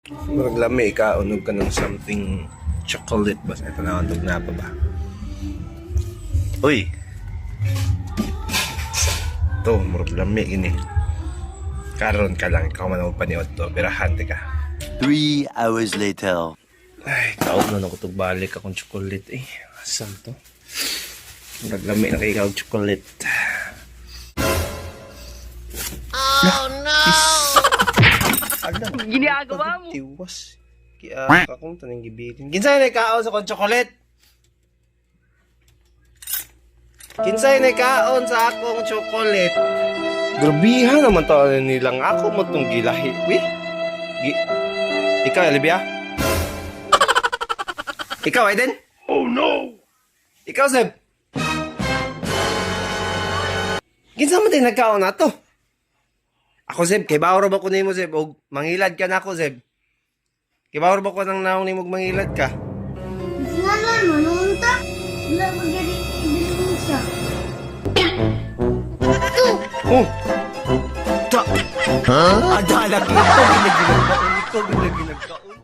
Murag lami ka, unog ka ng something chocolate ba? Ito na, unog na pa ba? Uy! Ito, murag lami ini. Karon ka lang, ikaw man ang paniot to, pero hante ka. 3 hours later. Ay, kaog na ako balik akong chocolate eh. Asan to? Murag lami na kay ikaw chocolate. Oh no! Ginagawa mo? Tiwas. Kaya akong tanong gibitin. Kinsay na ikaon sa akong chocolate? Kinsay na ikaon sa akong chocolate? Grabihan naman to nilang ako mo itong gilahi. Wih? Ikaw, Olivia? Ikaw, Aiden? Oh no! Ikaw, Seb? Kinsa mo din nagkaon na to? Ako, Seb, kay bawro ba ko nimo, Seb? O mangilad ka na ako, Seb. Kay bawro ba ko nang naong nimo mangilad ka? Sinalan mo, nunta. Wala mag-ibig siya. Oh! Ta! Huh? Adala ko! Ikaw ginagkaon.